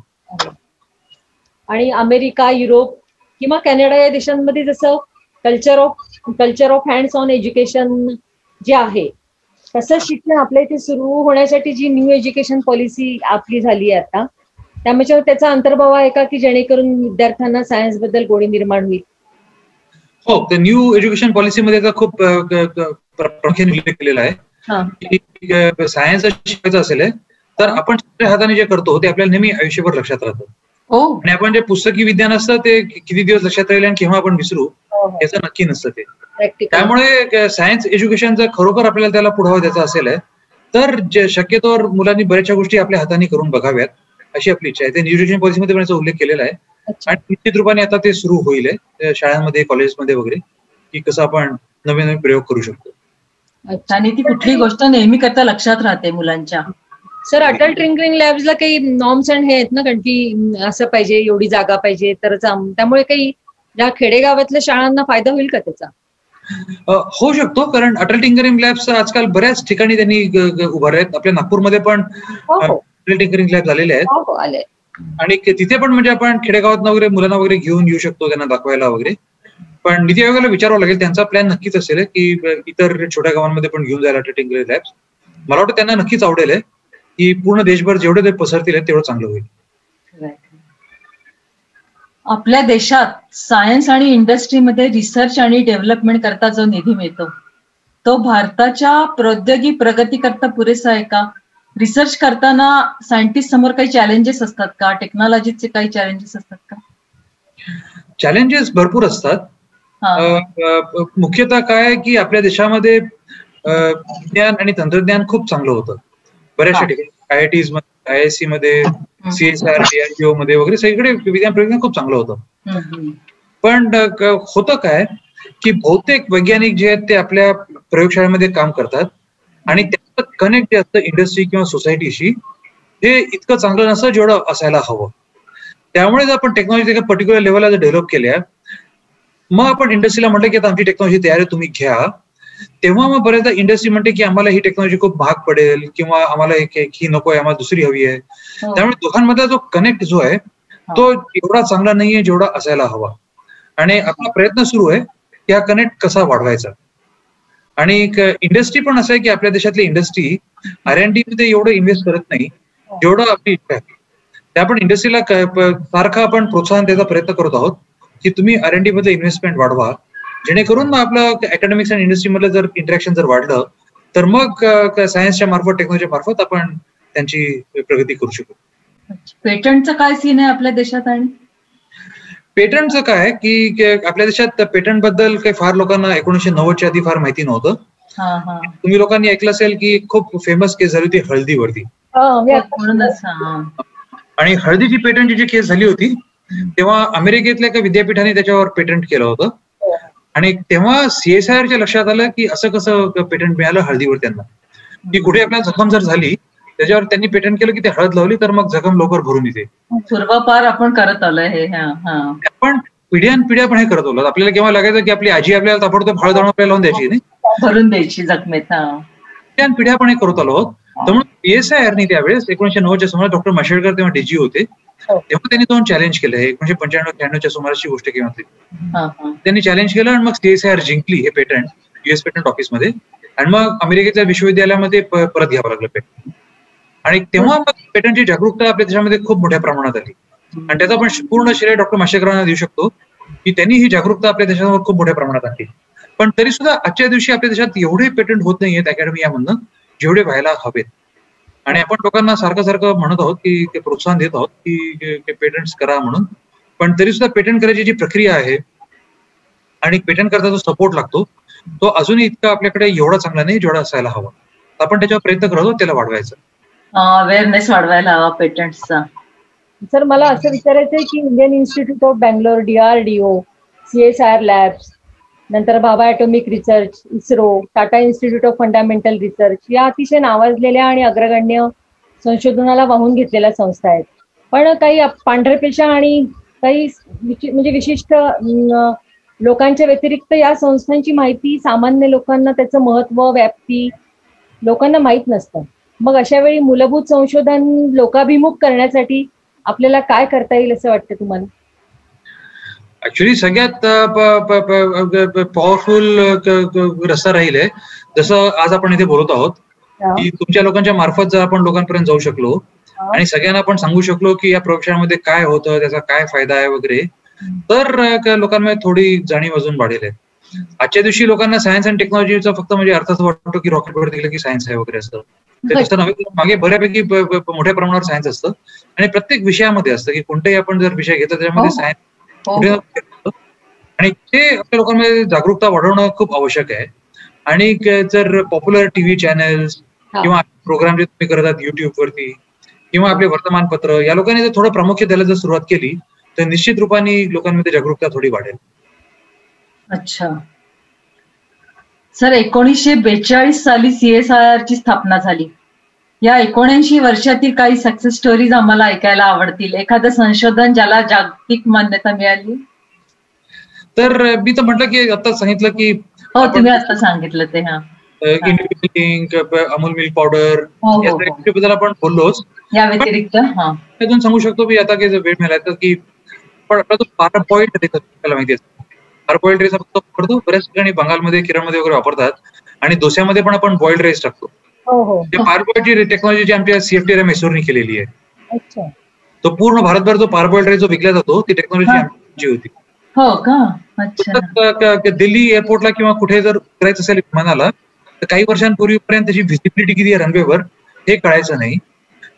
आणि अमेरिका, युरोप किंवा कॅनडा या देशांमध्ये जसं culture of hands on education जे आहे तसं शिक्षण आपल्या इथे सुरू होण्यासाठी जी न्यू एज्युकेशन पॉलिसी आपली झाली आहे आता, त्यामुळे त्याचा अंतर्भाव आहे का की जेणेकरून विद्यार्थ्यांना सायन्स बद्दल गोडी निर्माण होईल?
हो, ते न्यू एज्युकेशन पॉलिसीमध्ये खूप प्रामुख्याने उल्लेख केलेला आहे की सायन्स शिकायचं असेल तर आपण हाताने जे करतो ते आपल्याला नेहमी आयुष्यभर लक्षात राहतं. आणि आपण जे पुस्तकी विज्ञान असतं ते किती दिवस लक्षात राहील आणि केव्हा आपण विसरू याचं नक्की नसतं ते. त्यामुळे सायन्स एज्युकेशनचा खरोखर आपल्याला त्याला पुढावा द्यायचा असेल तर शक्यतोवर मुलांनी बऱ्याचशा गोष्टी आपल्या हाताने करून बघाव्यात अशी आपली इच्छा आहे. ते न्यू एज्युकेशन पॉलिसीमध्ये पण याचा उल्लेख केलेला आहे आणि निश्चित रूपाने आता ते सुरू होईल शाळांमध्ये, कॉलेजमध्ये वगैरे की कसं आपण नवीन नवीन प्रयोग करू शकतो.
आणि ती कुठली गोष्ट नेहमी करता लक्षात राहते मुलांच्या.
सर, अटल टिंकरिंग लॅब्सला काही नॉर्म्स अँड हे आहेत ना, कारण की असं पाहिजे, एवढी जागा पाहिजे तरच, त्यामुळे काही ज्या खेडेगावातल्या शाळांना फायदा होईल का त्याचा?
होऊ शकतो, कारण अटल टिंकरिंग लॅब्स आजकाल बऱ्याच ठिकाणी त्यांनी उभारले आहेत. आपल्या नागपूरमध्ये पण अटल टिंकरिंग लॅब झालेले आहेत आणि तिथे पण म्हणजे आपण खेडेगावात वगैरे मुलांना वगैरे घेऊन येऊ शकतो त्यांना दाखवायला वगैरे. पण नीती आयोगाला विचारावं लागेल, त्यांचा प्लॅन नक्कीच असेल की इतर छोट्या गावांमध्ये पण घेऊन जायला अटल टिंकरिंग लॅब्स. मला वाटतं त्यांना नक्कीच आवडेल की पूर्ण देशभर जेवढे ते पसरतील तेवढं चांगलं होईल.
आपल्या देशात सायन्स आणि इंडस्ट्रीमध्ये रिसर्च आणि डेव्हलपमेंट करता जो निधी मिळतो तो भारताच्या प्रौद्योगिक प्रगती करता पुरेसा आहे का? रिसर्च करताना सायंटिस्ट समोर काही चॅलेंजेस असतात का? टेक्नॉलॉजीचे काही चॅलेंजेस असतात का?
चॅलेंजेस भरपूर असतात. मुख्यतः काय की आपल्या देशामध्ये विज्ञान आणि तंत्रज्ञान खूप चांगलं होतं बऱ्याचशा ठिकाणी. IITs मध्ये, IISc मध्ये, CSR, DRDO मध्ये वगैरे सगळीकडे विज्ञान खूप चांगलं होतं. पण होतं काय की बहुतेक वैज्ञानिक जे आहेत ते आपल्या प्रयोगशाळेमध्ये काम करतात आणि त्याचं कनेक्ट जे असतं इंडस्ट्री किंवा सोसायटीशी हे इतकं चांगलं नसतं जेवढं असायला हवं. त्यामुळे जर आपण टेक्नॉलॉजी एका पर्टिक्युलर लेवलला जर डेव्हलप केल्या, मग आपण इंडस्ट्रीला म्हटलं की आता आमची टेक्नॉलॉजी तयार आहे, तुम्ही घ्या, तेव्हा मग बऱ्याचदा इंडस्ट्री म्हणते की आम्हाला ही टेक्नॉलॉजी खूप महाग पडेल किंवा आम्हाला ही नको आहे, आम्हाला दुसरी हवी आहे. त्यामुळे दोघांमधला जो कनेक्ट जो आहे तो एवढा चांगला नाहीये जेवढा असायला हवा. आणि आपला प्रयत्न सुरू आहे की हा कनेक्ट कसा वाढवायचा. आणि इंडस्ट्री पण असं आहे की आपल्या देशातली इंडस्ट्री R&D मध्ये एवढं इन्व्हेस्ट करत नाही जेवढं आपली इच्छा आहे. त्या पण इंडस्ट्रीला सारखा आपण प्रोत्साहन द्यायचा प्रयत्न करत आहोत की तुम्ही R&D मध्ये इन्व्हेस्टमेंट वाढवा, जेणेकरून मग आपलं अकॅडमिक्स आणि इंडस्ट्री मधलं जर इंटरॅक्शन जर वाढलं तर मग सायन्सच्या मार्फत, टेक्नॉलॉजीच्या मार्फत आपण त्यांची प्रगती करू शकू.
पेटंटचं काय सीन आहे आपल्या देशात? आणि
पेटंटचं काय की आपल्या देशात पेटंट बद्दल काही फार लोकांना 1990च्या आधी फार माहिती नव्हतं. तुम्ही लोकांनी ऐकलं असेल की खूप फेमस केस झाली होती हळदीवरती. आणि हळदीची पेटंटची जी केस झाली होती तेव्हा अमेरिकेतल्या एका विद्यापीठाने त्याच्यावर पेटंट केलं होतं आणि तेव्हा CSIRच्या लक्षात आलं की असं कसं पेटंट मिळालं हळदीवर त्यांना, की कुठे आपल्याला जखम जर झाली त्याच्यावर त्यांनी पेटंट केलं की ते हळद लावली तर मग जखम लवकर भरून येते.
पूर्वापार आपण करत आलोय हे.
आपण पिढ्यानपिढ्या पण हे करत आलो. आपल्याला केव्हा लागायचं की आपली आजी आपल्याला ताबडतोब हळद आणून आपल्याला लावून द्यायची, नाही
भरून द्यायची जखमेत.
पिढ्या पण हे करत आलो आहोत. त्यामुळे CSIRने त्यावेळेस 1990च्या सुमारास डॉक्टर माशेलकर तेव्हा DG होते, तेव्हा त्यांनी दोन चॅलेंज केलं. 1995-96च्या सुमारासची गोष्ट किंवा त्यांनी चॅलेंज केलं आणि मग CSIR जिंकली हे पेटंट US पेटंट ऑफिसमध्ये आणि मग अमेरिकेतल्या विश्वविद्यालयामध्ये परत घ्यावं लागलं पेटंट. आणि तेव्हा मग पेटंटची जागरूकता आपल्या देशामध्ये खूप मोठ्या प्रमाणात आली आणि त्याचा आपण पूर्ण श्रेय डॉक्टर माशेलकरांना देऊ शकतो की त्यांनी ही जागरूकता आपल्या देशावर खूप मोठ्या प्रमाणात आणली. पण तरी सुद्धा आजच्या दिवशी आपल्या देशात एवढे पेटंट होत नाहीयेत अकॅडमियामधनं जेवढे व्हायला हवेत. आणि आपण लोकांना सारखं म्हणत आहोत की ते प्रोत्साहन देत आहोत की पेटंट्स करा म्हणून, पण तरी सुद्धा पेटंट करायची जी प्रक्रिया आहे आणि पेटंट करता जो सपोर्ट लागतो तो अजूनही इतका आपल्याकडे एवढा चांगला नाही जेवढा असायला हवा. आपण त्याच्यावर प्रयत्न करत आहोत त्याला वाढवायचा,
अवेअरनेस वाढवायला हवा पेटंट्सचा.
सर, मला असं विचारायचंय की Indian institute of Bangalore, DRDO, CSIR labs, नंतर Bhabha atomic research, ISRO, Tata institute of fundamental research या अतिशय नावाजलेल्या आणि अग्रगण्य संशोधनाला वाहून घेतलेल्या संस्था आहेत. पण काही पांढऱ्या पेशा आणि काही म्हणजे विशिष्ट लोकांच्या व्यतिरिक्त या संस्थांची माहिती सामान्य लोकांना, त्याचं महत्व, व्याप्ती लोकांना माहीत नसतं. मग अशा वेळी मूलभूत संशोधन लोकाभिमुख करण्यासाठी आपल्याला काय करता येईल असं वाटतं तुम्हाला?
ऍक्च्युली सगळ्यात पॉवरफुल रस्ता राहील जसं आज आपण इथे बोलत आहोत की तुमच्या लोकांच्या मार्फत जर आपण लोकांपर्यंत जाऊ शकलो आणि सगळ्यांना आपण सांगू शकलो की या प्रयोगशाळेमध्ये काय होतं, त्याचा काय फायदा आहे वगैरे, तर लोकांमध्ये थोडी जाणीव अजून वाढेल. आजच्या दिवशी लोकांना सायन्स अँड टेक्नॉलॉजीचा फक्त म्हणजे अर्थ असं वाटतो की रॉकेटवर गेलं की सायन्स आहे वगैरे असतं. ते तसं नव्हे. मागे बऱ्यापैकी मोठ्या प्रमाणावर सायन्स असतं आणि प्रत्येक विषयामध्ये असतं की कोणताही आपण जर विषय घेतला त्याच्यामध्ये सायन्स आणि ते आपल्या लोकांमध्ये जागरूकता वाढवणं खूप आवश्यक आहे. आणि जर पॉप्युलर टीव्ही चॅनल्स किंवा प्रोग्राम जे तुम्ही करतात युट्यूब वरती किंवा आपले वर्तमानपत्र या लोकांनी जर थोडं प्रामुख्य द्यायला जर सुरुवात केली तर निश्चित रूपाने लोकांमध्ये जागरूकता थोडी वाढेल.
अच्छा सर, 1942 साली CSIR ची स्थापना झाली. या 79 वर्षातील काही सक्सेस स्टोरीज आम्हाला ऐकायला आवडतील. एखादं संशोधन ज्याला जागतिक मान्यता मिळाली?
तर मी तर म्हटलं की आता सांगितलं की
हो, तुम्ही आता सांगितलं ते.
अमूल मिल्क पावडर बद्दल आपण बोललोच.
या व्यतिरिक्त
त्यातून सांगू शकतो की आता काही वेळ मिळाला तर की पारबॉइल्ड रेस आपल्याला माहिती असतं. पारबॉइल्ड रेस आपण करतो बऱ्याच ठिकाणी, बंगालमध्ये, केरळमध्ये वगैरे वापरतात आणि डोस्यामध्ये पण आपण बॉइल्ड राईस टाकतो. पारबॉइल्ड टेक्नॉलॉजी जी आमच्या CFTR मैसूरनी केलेली आहे. तो पूर्ण भारतभर जो पारबॉइल्ड राईस जो विकला जातो ती टेक्नॉलॉजी आमची होती.
हो का? अच्छा.
दिल्ली एअरपोर्टला किंवा कुठे जर उतरायचं असेल विमानाला तर काही वर्षांपूर्वीपर्यंत त्याची व्हिजिबिलिटी किती आहे रनवेवर हे कळायचं नाही.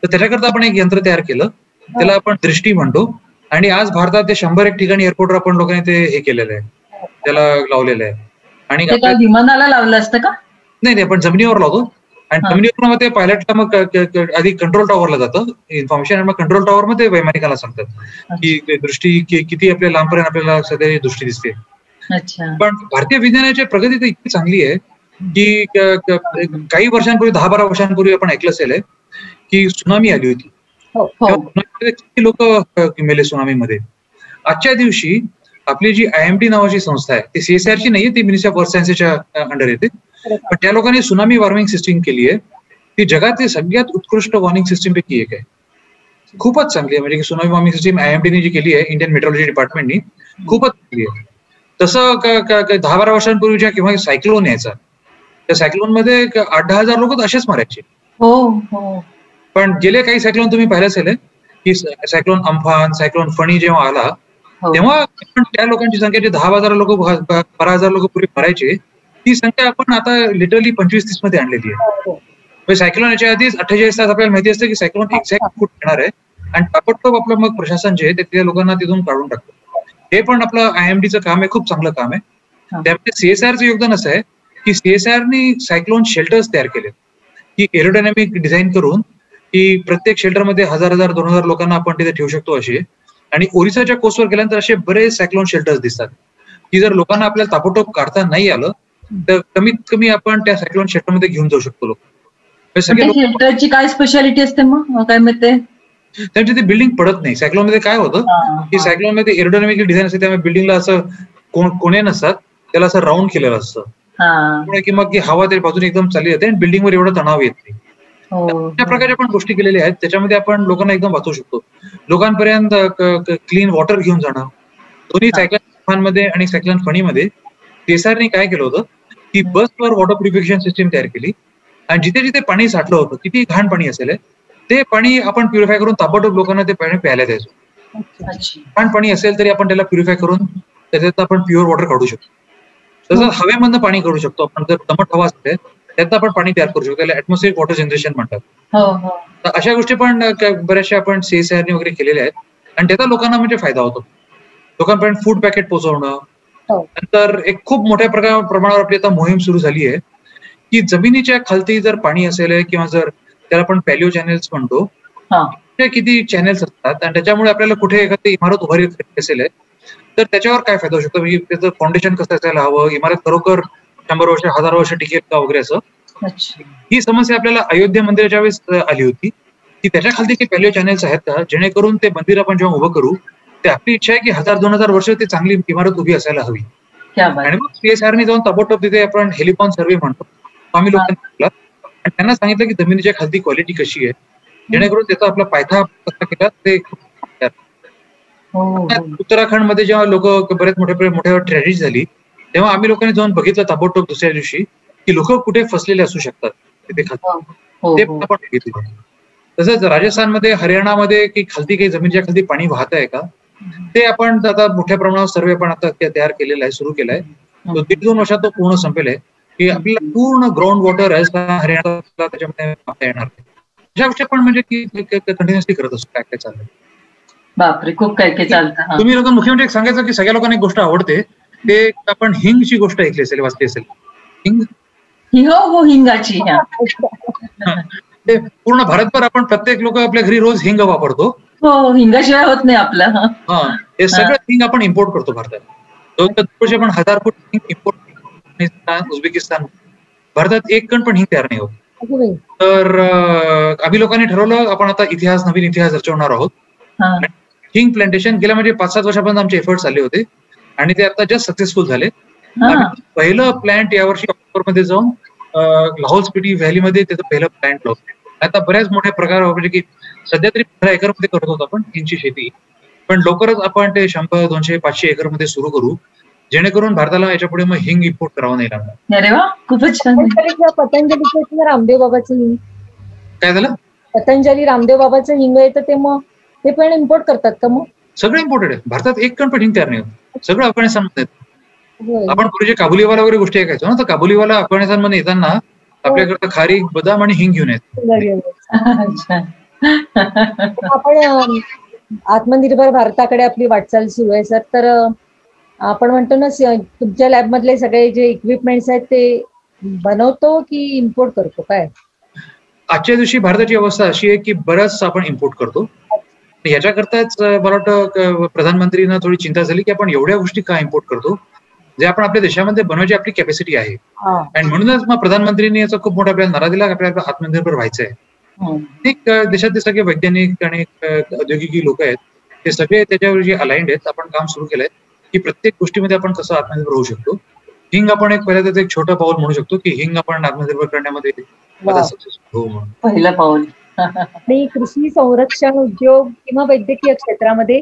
तर त्याच्याकरता आपण एक यंत्र तयार केलं, त्याला आपण दृष्टी म्हणतो. आणि आज भारतात ते 101 ठिकाणी एअरपोर्टवर आपण लोकांनी ते हे केलेलं आहे, त्याला लावलेलं आहे. आणि
विमानाला लावलं असतं का?
नाही, आपण जमिनीवर लावतो आणि जमिनीवर मग ते पायलटला मग आधी कंट्रोल टॉवरला जातं इन्फॉर्मेशन आणि मग कंट्रोल टॉवर मध्ये वैमानिकाला सांगतात की दृष्टी किती आपल्या लांबपर्यंत आपल्याला सध्या दृष्टी दिसते. पण भारतीय विज्ञानाची प्रगती तर इतकी चांगली आहे की काही वर्षांपूर्वी 10-12 वर्षांपूर्वी आपण ऐकलं असेल की सुनामी आली होती. किती लोक मेले सुनामीमध्ये. आजच्या दिवशी आपली जी IMD नावाची संस्था आहे ती CSIR ची नाहीये, ती मिनिस्ट्री ऑफ अर्थ सायन्सेसच्या अंडर येते. पण त्या लोकांनी सुनामी वॉर्निंग सिस्टीम केली आहे, ती जगातली सगळ्यात उत्कृष्ट वॉर्निंग सिस्टीम पैकी एक आहे. खूपच चांगली आहे. म्हणजे सुनामी वॉर्निंग सिस्टीम IMDने जी केली आहे, इंडियन मेट्रोलॉजी डिपार्टमेंटनी, खूपच चांगली आहे. तसं 10-12 वर्षांपूर्वीच्या किंवा सायक्लोन यायचा, त्या सायक्लोन मध्ये 8-10 हजार लोक असेच मारायचे. पण गेले काही सायक्लोन तुम्ही पाहिलं असेल की सायक्लोन अम्फान, सायक्लोन फणी जेव्हा आला तेव्हा त्या लोकांची संख्या जे 10,000 लोक 12,000 लोक पूर्वी मरायचे ती संख्या आपण आता लिटरली 25-30 मध्ये आणलेली आहे. सायक्लोन याच्या आधीच 48 तास आपल्याला माहिती असतं की सायक्लोन एक्झॅक्ट कुठे येणार आहे आणि ताबडतोब आपलं मग प्रशासन जे आहे ते त्या लोकांना तिथून काढून टाकतं. हे पण आपलं IMDचं काम आहे, खूप चांगलं काम आहे. त्यामध्ये CSIRचं योगदान असं आहे की CSIRनी सायक्लोन शेल्टर्स तयार केले की एरोडायनामिक डिझाईन करून की प्रत्येक शेल्टरमध्ये 1000, 2000 लोकांना आपण तिथे ठेवू शकतो असे. आणि ओरिसाच्या कोस्टवर गेल्यानंतर असे बरेच सायक्लोन शेल्टर्स दिसतात की जर लोकांना आपल्याला ताबडतोब काढता नाही आलं तर कमीत कमी आपण त्या सायक्लोन शेल्टरमध्ये घेऊन जाऊ शकतो. लोक
शेल्टरची काय स्पेशालिटी असते मग काय माहिती?
त्यांची ती बिल्डिंग पडत नाही. सायक्लोन मध्ये काय होतं की सायक्लोन मध्ये एरोडायनामिक डिझाईन असते, त्यामुळे बिल्डिंगला असं कोणे नसतात, त्याला असं राऊंड केलेलं असतं की मग हवा त्या बाजूने एकदम चालली जाते आणि बिल्डिंगवर एवढा तणाव येत नाही. त्या प्रकारच्या आपण गोष्टी केलेल्या आहेत, त्याच्यामध्ये आपण लोकांना एकदम वाचवू शकतो. लोकांपर्यंत क्लीन वॉटर घेऊन जाणं. दोन्ही सायक्लोन मध्ये आणि सायक्लोन फणीमध्ये CSIRने काय केलं होतं की बसवर वॉटर प्युरिफिकेशन सिस्टीम तयार केली आणि जिथे जिथे पाणी साठलं होतं, किती घाण पाणी असेल ते पाणी आपण प्युरिफाय करून ताबडतोब लोकांना ते पाणी प्यायला द्यायचो. घाण पाणी असेल तरी आपण त्याला प्युरिफाय करून त्याच्यात आपण प्युअर वॉटर काढू शकतो. तसं हवेमधनं पाणी काढू शकतो आपण. जर दमट हवा असेल त्यात आपण पाणी तयार करू शकतो, त्याला ऍटमॉस्फिअरिक वॉटर जनरेशन म्हणतात. तर अशा गोष्टी पण बऱ्याचशा आपण CSIRने वगैरे केलेल्या आहेत आणि त्याचा लोकांना म्हणजे फायदा होतो. लोकांपर्यंत फूड पॅकेट पोहोचवणं. नंतर एक खूप मोठ्या प्रमाणावर आपली आता मोहीम सुरू झाली आहे की जमिनीच्या खालती जर पाणी असेल किंवा जर त्याला आपण पॅलिओ चॅनेल्स म्हणतो, किती चॅनेल्स असतात आणि त्याच्यामुळे आपल्याला कुठे एखादी इमारत उभारी असेल तर त्याच्यावर काय फायदा होऊ शकतो, म्हणजे त्याचं फाउंडेशन कसं असायला हवं, इमारत खरोखर 100 वर्ष 1000 वर्ष टिकेल का वगैरे असं. ही समस्या आपल्याला अयोध्या मंदिराच्या वेळेस आली होती की त्याच्या खाली काही पॅलिओ चॅनेल्स आहेत का, जेणेकरून ते मंदिर आपण जेव्हा उभं करू ते आपली इच्छा आहे की 1000-2000 वर्ष ते चांगली इमारत उभी असायला हवी. आणि मग CSRने जाऊन ताबडतोब तिथे आपण हेलिकॉन सर्व्हे म्हणतो आम्ही लोकांनी केला आणि त्यांना सांगितलं की जमिनीच्या खालती क्वालिटी कशी आहे, जेणेकरून त्याचा आपला पायथा कसा केला ते. उत्तराखंडमध्ये जेव्हा लोक बरेच मोठ्या ट्रॅजेडी झाली तेव्हा आम्ही लोकांनी जाऊन बघितलं ताबडतोब दुसऱ्या दिवशी की लोक कुठे फसलेले असू शकतात तिथे खाली, ते आपण बघितलं. तसंच राजस्थानमध्ये, हरियाणामध्ये की खालती काही जमिनीच्या खालती पाणी वाहत आहे का ते आपण आता मोठ्या प्रमाणावर सर्वे आपण आता तयार केलेला आहे, सुरू केलाय. तो 1-2 वर्षात तो पूर्ण संपेल आहे की आपल्याला पूर्ण ग्राउंड वॉटर राजस्थान, हरियाणा त्याच्यामध्ये पाहता येणार नाही. अशा गोष्टी आपण म्हणजे की कंटिन्युअसली करत असतो. काय काय चाललंय,
बापरे, खूप काय काय चालतं.
तुम्ही लोक मुख्य म्हणजे सांगायचं की सगळ्या लोकांना एक गोष्ट आवडते, ते आपण हिंगची गोष्ट ऐकली असेल, वाचली असेल. हिंग,
हो हिंगाची.
ते पूर्ण भारतभर आपण प्रत्येक लोक आपल्या घरी रोज हिंग वापरतो.
हो, हिंगाशिवाय होत नाही आपलं.
हे सगळं हिंग आपण इम्पोर्ट करतो भारतात. 2 आपण 1000 फूट हिंग इम्पोर्ट करतो. उझबेकिस्तान, भारतात 1 कण पण हिंग तयार नाही होत. तर आम्ही लोकांनी ठरवलं आपण आता नवीन इतिहास रचवणार आहोत. हिंग प्लांटेशन गेल्या म्हणजे 5-7 वर्षापर्यंत आमचे एफर्ट्स चालले होते आणि ते आता जस्ट सक्सेसफुल झाले. पहिलं प्लांट यावर्षी ऑक्टोबरमध्ये जाऊन लाहौल स्पिटी व्हॅलीमध्ये त्याचं पहिलं प्लांट लावतो. आता बऱ्याच मोठ्या प्रकार म्हणजे की सध्या तरी 15 एकरमध्ये करत होतो आपण हिंगची शेती, पण लवकरच आपण ते 100, 200, 500 एकरमध्ये सुरू करू, जेणेकरून भारताला याच्यापुढे मग हिंग इम्पोर्ट करावं नाही लागणार.
अरे वा, खूपच छान.
पतंजलीचं रामदेव बाबाचं हिंग,
काय झालं?
पतंजली रामदेव बाबाचं हिंग येतं ते मग ते पण इम्पोर्ट करतात का? मग
सगळं इम्पोर्टेड आहे. भारतात 1 कण पण हिंग तयार नाही होत, सगळं अफगाणिस्तानमध्ये. आपण पूर्वीचे काबुलीवाला वगैरे गोष्टी ऐकायचो ना, तर काबुलीवाला अफगाणिस्तानमध्ये येताना आपल्याकडे खारीक, बदाम आणि हिंग घेऊन येतो.
आपण आत्मनिर्भर भारताकडे आपली वाटचाल सुरू आहे सर. तर आपण म्हणतो ना, तुमच्या लॅब मधले सगळे जे इक्विपमेंट्स आहेत ते बनवतो की इम्पोर्ट करतो काय?
आजच्या दिवशी भारताची अवस्था अशी आहे की बरंच आपण इम्पोर्ट करतो. याच्याकरताच मला वाटतं प्रधानमंत्रींना थोडी चिंता झाली की आपण एवढ्या गोष्टी का इम्पोर्ट करतो जे आपण आपल्या देशामध्ये बनवायची आपली कॅपॅसिटी आहे. आणि म्हणूनच मग प्रधानमंत्रींनी याचा खूप मोठा आपल्याला नारा दिला की आपल्याला आत्मनिर्भर व्हायचं आहे. देशातले सगळे वैज्ञानिक आणि औद्योगिक लोक आहेत ते सगळे त्याच्यावर जे अलाइंड आहेत. आपण काम सुरू केलंय की प्रत्येक गोष्टीमध्ये आपण कसं आत्मनिर्भर होऊ शकतो. हिंग आपण पहिल्यांदा एक छोटं पाऊल म्हणू शकतो की हिंग आपण आत्मनिर्भर करण्यामध्ये
पहिलं पाऊल.
आणि कृषी संरक्षण उद्योग किंवा वैद्यकीय क्षेत्रामध्ये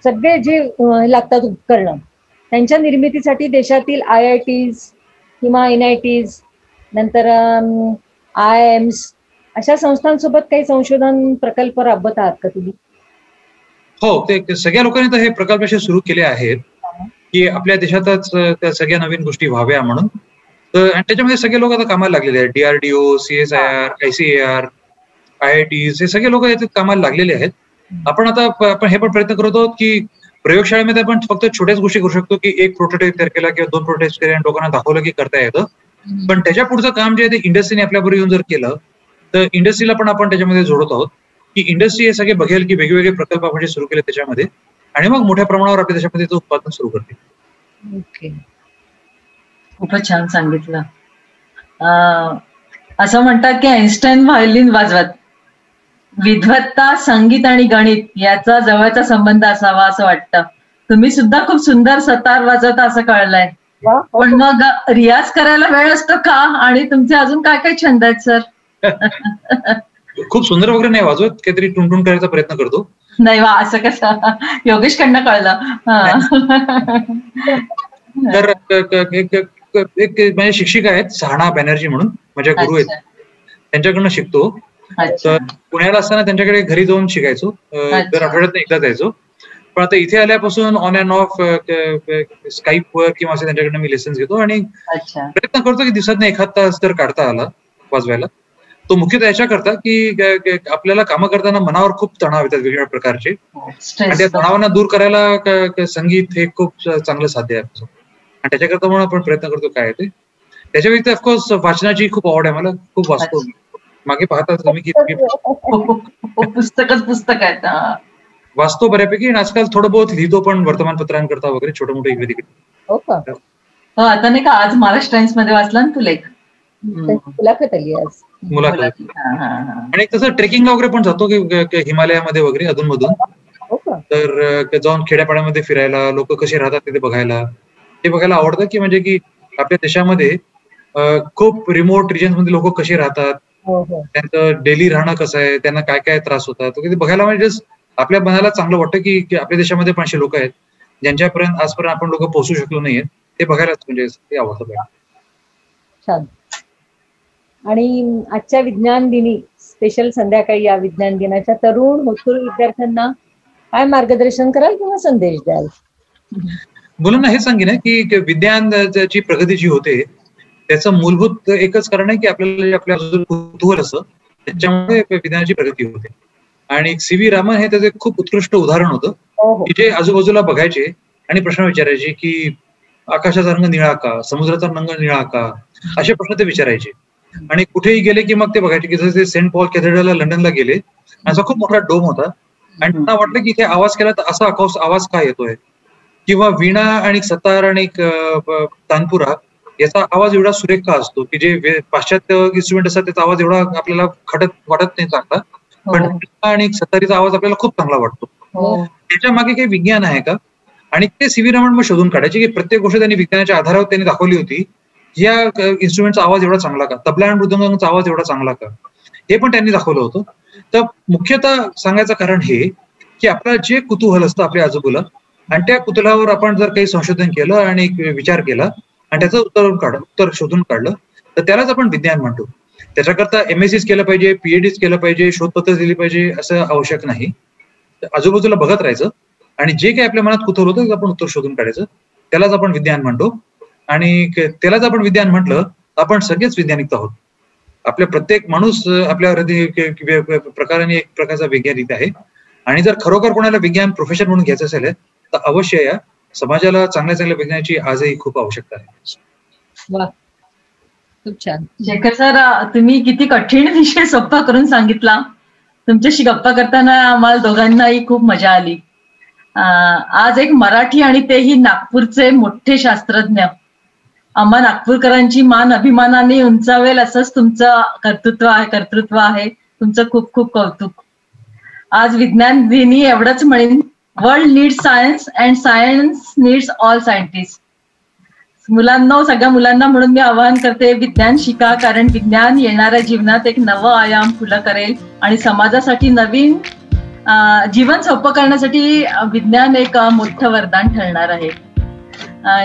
सगळे जे लागतात उपकरणं त्यांच्या निर्मितीसाठी देशातील IITs किंवा NITs नंतर IIMs अशा संस्थांसोबत काही संशोधन प्रकल्प राबवत आहात का तुम्ही?
हो, ते सगळ्या लोकांनी तर हे प्रकल्प असे सुरू केले आहेत की आपल्या देशातच त्या सगळ्या नवीन गोष्टी व्हाव्या म्हणून. तर त्याच्यामध्ये सगळे लोक आता कामाला लागलेले आहेत. DRDO, CSIR, ICAR, IITs हे सगळे लोक याच्यात कामाला लागलेले आहेत. आपण हे पण प्रयत्न करत आहोत की प्रयोगशाळेमध्ये आपण फक्त छोट्याच गोष्टी करू शकतो की 1 प्रोटोटाईप तयार केला किंवा 2 प्रोटोटाईप केले आणि लोकांना दाखवलं की करता येतं. पण त्याच्या पुढचं काम जे आहे ते इंडस्ट्रीने आपल्याबरोबर येऊन जर केलं तर इंडस्ट्रीला पण आपण त्याच्यामध्ये जोडत आहोत की इंडस्ट्री हे सगळे बघेल की वेगवेगळे प्रकल्प आपण जे सुरू केले त्याच्यामध्ये आणि मग मोठ्या प्रमाणावर आपल्या देशामध्ये ते उत्पादन सुरू करते.
ओके, खूपच छान सांगितलं. असं म्हणतात की आईन्स्टाईन व्हायोलिन वाजवत. विद्वत्ता, संगीत आणि गणित याचा जवळचा संबंध असावा असं वाटतं. तुम्ही सुद्धा खूप सुंदर सतार वाजवता असं कळलंय. पण मग रियाज करायला वेळ असतो का? आणि तुमचे अजून काय काय छंद आहेत सर?
खूप सुंदर वगैरे नाही वाजवत, काहीतरी टुनटुन करायचा प्रयत्न करतो.
नाही वा, असं कसं? योगेश कडनं कळलं.
तर एक माझे शिक्षिका आहेत सहाना बॅनर्जी म्हणून, माझ्या गुरु आहेत, त्यांच्याकडनं शिकतो. तर पुण्याला असताना त्यांच्याकडे घरी जाऊन शिकायचो, दर आठवड्यात एकदा जायचो. पण आता इथे आल्यापासून ऑन अँड ऑफ स्काईपवर किंवा असं त्यांच्याकडनं मी लेसन्स घेतो आणि प्रयत्न करतो की दिवसात 1 तास जर काढता आला वाजवायला. तो मुख्यतः याच्या करता की आपल्याला कामं करताना मनावर खूप तणाव येतात वेगवेगळ्या प्रकारचे आणि त्या तणावांना दूर करायला संगीत हे खूप चांगलं साध्य आहे आणि त्याच्याकरता म्हणून आपण प्रयत्न करतो. काय ते त्याच्या व्यतिरिक्त ऑफकोर्स वाचनाची खूप आवड आहे मला, खूप वाचतो. मागे पाहता तुम्ही की
पुस्तक आहेत,
वाचतो बऱ्यापैकी आणि आजकाल थोडं बहुत लिहितो पण वर्तमानपत्रांकरता वगैरे छोटे मोठे इकडे तिकडे.
हो, आता नाही का आज महाराष्ट्र टाइम्स मध्ये वाचला ना तू लेख?
मुलाखत आली आज.
मुलाखत. आणि तसं ट्रेकिंगला वगैरे पण जातो की हिमालयामध्ये वगैरे अधूनमधून. तर जाऊन खेड्यापाड्यामध्ये फिरायला, लोक कसे राहतात तिथे बघायला, ते बघायला आवडतं. की म्हणजे की आपल्या देशामध्ये खूप रिमोट रिजन मध्ये लोक कसे राहतात, त्यांचं डेली राहणं कसं आहे, त्यांना काय काय त्रास होतात, ते बघायला म्हणजे आपल्या मनाला चांगलं वाटतं की आपल्या देशामध्ये पण असे लोक आहेत ज्यांच्यापर्यंत आजपर्यंत आपण लोक पोहोचू शकलो नाहीये, ते बघायलाच म्हणजे ते आवडतं.
छान. आणि आजच्या विज्ञान दिनी स्पेशल संध्याकाळी या विज्ञान दिनाच्या तरुण होतकरू विद्यार्थ्यांना काय मार्गदर्शन कराल किंवा संदेश द्याल?
मुलांना हे सांगेन की विज्ञानाची प्रगती जी होते त्याचं मूलभूत एकच कारण आहे की आपल्याला आपल्या कुतूहल असं, त्याच्यामुळे विज्ञानाची प्रगती होते. आणि सी.व्ही. रामन हे त्याचं खूप उत्कृष्ट उदाहरण होतं की जे आजूबाजूला बघायचे आणि प्रश्न विचारायचे की आकाशाचा रंग निळा का, समुद्राचा रंग निळा का, असे प्रश्न ते विचारायचे. आणि कुठेही गेले की मग ते बघायचे की जसे सेंट पॉल कॅथेड्रलला लंडनला गेले, असा खूप मोठा डोम होता आणि त्यांना वाटलं की इथे आवाज केला तर असा आवाज का येतोय, किंवा वीणा आणि सतार आणि तानपुरा याचा आवाज एवढा सुरेख का असतो की जे पाश्चात्य इन्स्ट्रुमेंट असतात त्याचा आवाज एवढा आपल्याला वाटत नाही चांगला, पण आणि सतारीचा आवाज आपल्याला खूप चांगला वाटतो. त्याच्या मागे काही विज्ञान आहे का? आणि ते सी.व्ही. रामन मग शोधून काढायचे की प्रत्येक गोष्ट त्यांनी विज्ञानाच्या आधारावर त्यांनी दाखवली होती. या इन्स्ट्रुमेंटचा आवाज एवढा चांगला का, तबला आणि मृदंगाचा आवाज एवढा चांगला का, हे पण त्यांनी दाखवलं होतं. तर मुख्यतः सांगायचं कारण हे की आपलं जे कुतूहल असतं आपल्या आजूबाजूला आणि त्या कुतूहलावर आपण जर काही संशोधन केलं आणि विचार केला आणि त्याचं उत्तर शोधून काढलं तर त्यालाच आपण विज्ञान म्हणतो. त्याच्याकरता MSc केलं पाहिजे, PhD केलं पाहिजे, शोधपत्र दिली पाहिजे असं आवश्यक नाही. आजूबाजूला बघत राहायचं आणि जे काही आपल्या मनात कुतूहल होतं आपण उत्तर शोधून काढायचं, त्यालाच आपण विज्ञान म्हणतो. आणि त्यालाच आपण विज्ञान म्हटलं आपण सगळेच वैज्ञानिक आहोत. आपल्या प्रत्येक माणूस आपल्या प्रकाराने एक प्रकारचा वैज्ञानिक आहे. आणि जर खरोखर कोणाला विज्ञान प्रोफेशन म्हणून घ्यायचं असेल तर अवश्य या समाजाला चांगल्या चांगल्या विज्ञानाची आजही खूप आवश्यकता आहे.
वा, खूप छान.
शेखर सर, तुम्ही किती कठीण विषय सोपा करून सांगितला. तुमच्याशी गप्पा करताना आम्हाला दोघांनाही खूप मजा आली. आज एक मराठी आणि तेही नागपूरचे मोठे शास्त्रज्ञ, आम्हा नागपूरकरांची मान अभिमानाने उंचावेल असंच तुमचं कर्तृत्व आहे. तुमचं खूप खूप कौतुक. आज विज्ञान दिनी एवढंच म्हणेन, world needs science and science needs all scientist. सगळ्या मुलांना म्हणून मी आवाहन करते, विज्ञान शिका, कारण विज्ञान येणाऱ्या जीवनात एक नवं आयाम खुलं करेल आणि समाजासाठी नवीन जीवन सोपं करण्यासाठी विज्ञान एक मोठं वरदान ठरणार आहे.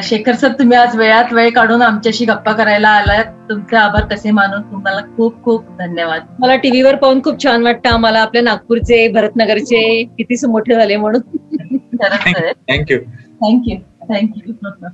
शेखर सर, तुम्ही आज वेळात वेळ काढून आमच्याशी गप्पा करायला आलात. तुमचे आभार कसे मानून तुम्हाला खूप खूप धन्यवाद.
मला टीव्हीवर पाहून खूप छान वाटतं आम्हाला आपल्या नागपूरचे, भरतनगरचे किती मोठे झाले म्हणून.
खरंच.
थँक्यू.
थँक्यू.